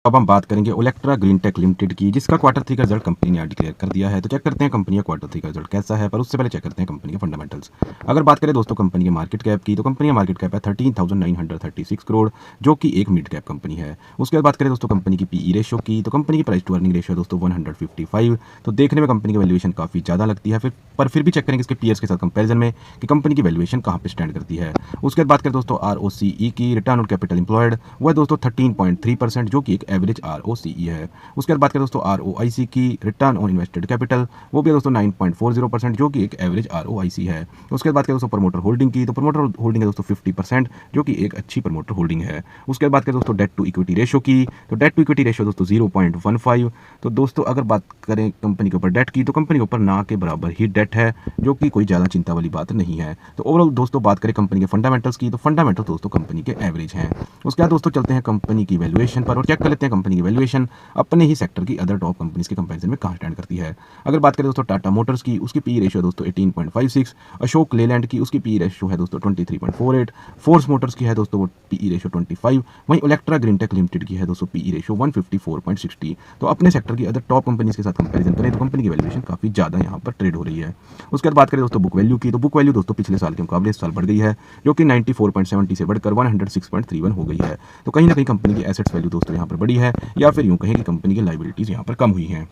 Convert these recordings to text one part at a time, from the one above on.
अब हम बात करेंगे ओलेक्ट्रा ग्रीन टेक लिमिटेड की, जिसका क्वार्टर थ्री का रिजल्ट कंपनी ने आज डिक्लेयर कर दिया है। तो चेक करते हैं कंपनी का क्वार्टर थ्री का रिजल्ट कैसा है, पर उससे पहले चेक करते हैं कंपनी के फंडामेंटल्स। अगर बात करें दोस्तों कंपनी के मार्केट कैप की, तो कंपनी का मार्केट कैप है 13,936 करोड़, जो कि एक मिड कैप कंपनी है। उसके बाद बात करें दोस्तों कंपनी की पीई रेशियो की, तो कंपनी की प्राइस टू अर्निंग रेशियो दोस्तों 155। तो देखने में कंपनी की वैल्यूएशन काफ़ी ज़्यादा लगती है, फिर भी चेक करेंगे इसके पीयर्स के साथ कंपेरिजन में कि कंपनी की वैल्यूएशन कहाँ पे स्टैंड करती है। उसके बाद बात करें दोस्तों आरओसीई की, रिटर्न ऑन कैपिटल एम्प्लॉयड, वो है दोस्तों 13.3%, जो कि एक एवरेज आरओसीई है। उसके बाद बात करें दोस्तों आरओआईसी की, रिटर्न ऑन इन्वेस्टेड कैपिटल, वो भी है दोस्तों 9.40%, जो कि एक एवरेज आरओआईसी है। उसके बाद बात करें दोस्तों प्रमोटर होल्डिंग की, तो प्रमोटर होल्डिंग है दोस्तों 50%, जो कि एक अच्छी प्रमोटर होल्डिंग है। उसके बाद बात करें दोस्तों डेट टू इक्विटी रेशियो की, तो डेट टू इक्विटी रेशियो दोस्तों 0.15। तो दोस्तों अगर बात करें कंपनी के ऊपर डेट की, तो कंपनी के ऊपर ना के बराबर ही डेट है, जो कि कोई ज़्यादा चिंता वाली बात नहीं है। तो ओवरऑल दोस्तों बात करें कंपनी के फंडामेंटल्स की, तो फंडामेंटल दोस्तों कंपनी के एवरेज हैं। उसके बाद दोस्तों चलते हैं कंपनी की वैल्यूएशन पर और चेक कर लेते हैं कंपनी की वैल्यूएशन अपने ही सेक्टर की अदर टॉप कंपनीज के कंपैरिजन में कहाँ स्टैंड करती है। अगर बात करें दोस्तों टाटा मोटर्स की, उसकी पी रेशियो दोस्तों 18.56, अशोक लेलैंड की उसकी पी रेशियो है दोस्तों 23.48, फोर्स मोटर्स की है दोस्तों वो पी रेशियो 25, वहीं ओलेक्ट्रा ग्रीन टेक लिमिटेड की है दोस्तों पी रेशियो 154.60। तो अपने सेक्टर की अदर टॉप कंपनीज के साथ कंपैरिजन करें तो कंपनी की वैल्यूएशन काफ़ी ज़्यादा यहाँ पर ट्रेड हो रही है। उसके बाद बात करें दोस्तों बुक वैल्यू की, तो बुक वैल्यू दोस्तों पिछले साल के मुकाबले इस साल बढ़ गई है, जो कि 94.70 से बढ़कर 106.31 हो गई है। तो कहीं ना कहीं कंपनी की एसेट्स वैल्यू दोस्तों यहाँ पर बढ़ी है, या फिर यूं कहें कि कंपनी की लाइबिलिटीज़ यहाँ पर कम हुई हैं।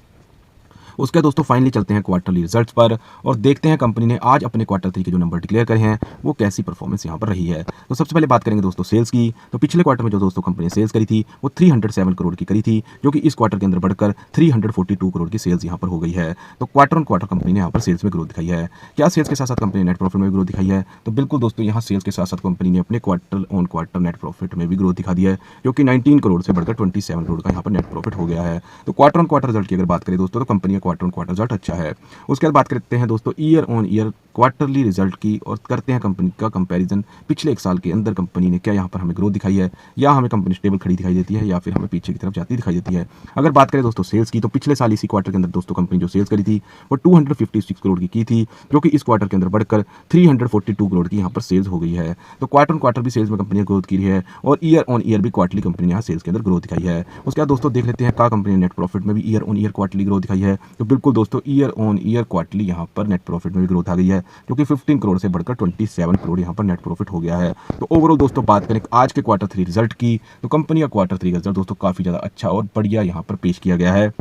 उसके बाद दोस्तों फाइनली चलते हैं क्वार्टरली रिजल्ट्स पर और देखते हैं कंपनी ने आज अपने क्वार्टर थ्री के जो नंबर डिक्लेयर करे हैं वो कैसी परफॉर्मेंस यहाँ पर रही है। तो सबसे पहले बात करेंगे दोस्तों सेल्स की, तो पिछले क्वार्टर में जो दोस्तों कंपनी ने सेल्स करी थी वो 307 करोड़ की करी थी, जो कि इस क्वार्टर के अंदर बढ़कर 342 करोड़ की सेल्स यहाँ पर हो गई है। तो क्वार्टर ऑन क्वार्टर कंपनी ने यहाँ पर सेल्स में ग्रोथ दिखाई है। क्या सेल्स के साथ साथ कंपनी ने नेट प्रॉफिट में भी ग्रोथ दिखाई है? तो बिल्कुल दोस्तों यहाँ सेल्स के साथ साथ कंपनी ने अपने quarter on quarter net profit में भी ग्रोथ दिखा दी है, जो कि 19 करोड़ से बढ़कर 27 करोड़ का यहाँ पर नेट प्रॉफिट हो गया है। तो क्वार्टर ऑन क्वार्टर रिजल्ट की अगर बात करें दोस्तों तो कंपनी का क्वार्टर ऑन क्वार्टर रिजल्ट अच्छा है। उसके बाद बात करते हैं दोस्तों year on year quarterly result की और करते हैं कंपनी का कंपैरिजन पिछले एक साल के अंदर कंपनी ने क्या यहाँ पर हमें ग्रोथ दिखाई है, या हमें कंपनी स्टेबल खड़ी दिखाई देती है, या फिर हमें पीछे की तरफ जाती दिखाई देती है। अगर बात करें दोस्तों सेल्स की, तो पिछले साल इसी क्वार्टर के अंदर दोस्तों कंपनी जो सेल्स करी थी वो 256 करोड़ की थी, जो कि इस क्वार्टर के अंदर बढ़कर 342 करोड़ की यहाँ पर सेल्स हो गई है। तो क्वार्टर ऑन क्वार्टर भी सेल्स में कंपनी ने ग्रोथ की है और ईयर ऑन ईयर भी क्वार्टरली कंपनी ने यहाँ सेल्स के अंदर ग्रोथ दिखाई है। उसके बाद दोस्तों देख लेते हैं क्या कंपनी ने नेट प्रॉफिट में भी year on year quarterly growth दिखाई है। तो बिल्कुल दोस्तों ईयर ऑन ईयर क्वार्टरली यहाँ पर नेट प्रॉफिट में भी ग्रोथ आ गई है, जो कि 15 करोड़ से बढ़कर 27 करोड़ यहाँ पर नेट प्रॉफिट हो गया है। तो ओवरऑल दोस्तों बात करें आज के क्वार्टर थ्री रिजल्ट की, तो कंपनी का क्वार्टर थ्री रिजल्ट दोस्तों काफ़ी ज़्यादा अच्छा और बढ़िया यहाँ पर पेश किया गया है,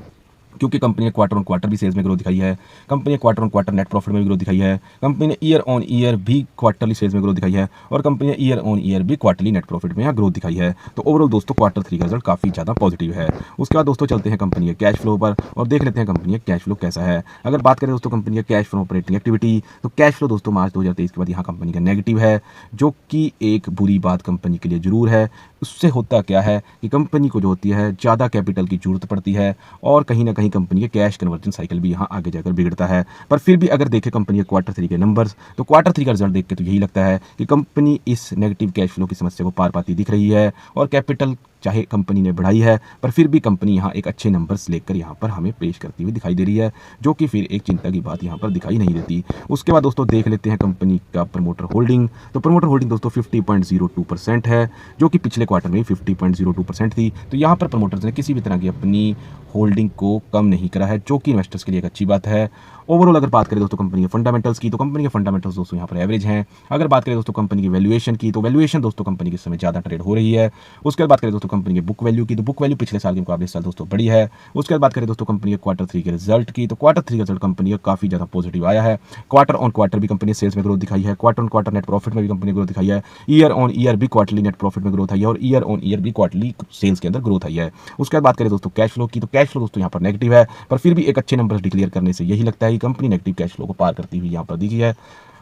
क्योंकि कंपनी ने क्वार्टर ऑन क्वार्टर भी सेल्स में ग्रोथ दिखाई है, कंपनी ने quarter on quarter net profit में भी ग्रोथ दिखाई है, कंपनी ने ईयर ऑन ईयर भी क्वार्टरली सेल्स में ग्रोथ दिखाई है और कंपनी ने ईयर ऑन ईयर भी क्वार्टरली नेट प्रॉफिट में यहाँ ग्रोथ दिखाई है। तो ओवरऑल दोस्तों क्वार्टर थ्री का रिजल्ट काफ़ी ज़्यादा पॉजिटिव है। उसके बाद दोस्तों चलते हैं कंपनी के कैश फ्लो पर और देख लेते हैं कंपनी का कैश फ्लो कैसा है। अगर बात करें दोस्तों कंपनी का कैश फ्लो ऑपरेटिंग एक्टिविटी, तो कैश फ्लो दोस्तों मार्च 2023 के बाद यहाँ कंपनी का नेगेटिव है, जो कि एक बुरी बात कंपनी के लिए जरूर है। उससे होता क्या है कि कंपनी को जो होती है ज़्यादा कैपिटल की जरूरत पड़ती है और कहीं ना कहीं कंपनी के कैश कन्वर्जन साइकिल भी यहाँ आगे जाकर बिगड़ता है। पर फिर भी अगर देखें कंपनी के क्वार्टर थ्री के नंबर्स, तो क्वार्टर थ्री का रिजल्ट देख के तो यही लगता है कि कंपनी इस नेगेटिव कैश फ्लो की समस्या को पार पाती दिख रही है और कैपिटल चाहे कंपनी ने बढ़ाई है पर फिर भी कंपनी यहाँ एक अच्छे नंबर्स लेकर यहाँ पर हमें पेश करती हुई दिखाई दे रही है, जो कि फिर एक चिंता की बात यहाँ पर दिखाई नहीं देती। उसके बाद दोस्तों देख लेते हैं कंपनी का प्रमोटर होल्डिंग, तो प्रमोटर होल्डिंग दोस्तों 50.02% है, जो कि पिछले क्वार्टर में 50.02% थी। तो यहाँ पर प्रमोटर्स ने किसी भी तरह की अपनी होल्डिंग को कम नहीं करा है, जो कि इन्वेस्टर्स के लिए एक अच्छी बात है। ओवरऑल अगर बात करें दोस्तों कंपनी के फंडामेंटल्स की, तो कंपनी के फंडामेंटल्स दोस्तों यहाँ पर एवरेज हैं। अगर बात करें दोस्तों कंपनी की वैल्यूएशन की, तो वैल्यूएशन दोस्तों कंपनी के समय ज़्यादा ट्रेड हो रही है। उसके बाद बात करें दोस्तों कंपनी के बुक वैल्यू की, तो बुक वैल्यू पिछले साल के मुकाबले इस साल दोस्तों बड़ी है। उसके बाद बात करें दोस्तों कंपनी के क्वार्टर थ्री के रिजल्ट की, तो क्वार्टर थ्री का रिजल्ट कंपनी का काफ़ी ज़्यादा पॉजिटिव आया है। क्वार्टर ऑन क्वार्टर भी कंपनी सेल्स में ग्रोथ दिखाई है, quarter on quarter net profit में भी कंपनी ग्रोथ दिखाई है, ईयर ऑन ईयर भी क्वार्टरली नेट प्रॉफिट में ग्रोथ आई है और ईयर ऑन ईयर भी क्वार्टरली सेल्स के अंदर ग्रोथ आई है। उसके बाद बात करें दोस्तों कैश फ्लो की, तो कैश फ्लो दोस्तों यहाँ पर नेगेटिव है, पर फिर भी एक अच्छे नंबर डिक्लेयर करने से यही लगता है कि कंपनी नेगेटिव कैश फ्लो को पार करती हुई यहाँ पर दिखी है।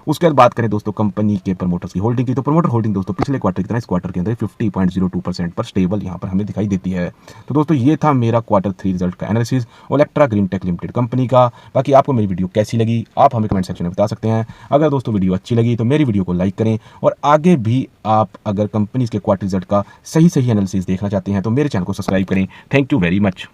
उसके बाद बात करें दोस्तों कंपनी के प्रमोटर्स की होल्डिंग की, तो प्रमोटर होल्डिंग दोस्तों पिछले क्वार्टर की तरह इस क्वार्टर के अंदर 50.02% पर स्टेबल यहाँ पर हमें दिखाई देती है। तो दोस्तों ये था मेरा क्वार्टर थ्री रिजल्ट का analysis Olectra Green Tech limited company का। बाकी आपको मेरी वीडियो कैसी लगी आप हमें कमेंट सेक्शन में बता सकते हैं। अगर दोस्तों वीडियो अच्छी लगी तो मेरी वीडियो को लाइक करें और आगे भी आप अगर कंपनीज के क्वार्टर रिजल्ट का सही एनालिसिस देखना चाहते हैं तो मेरे चैनल को सब्सक्राइब करें। Thank you very much.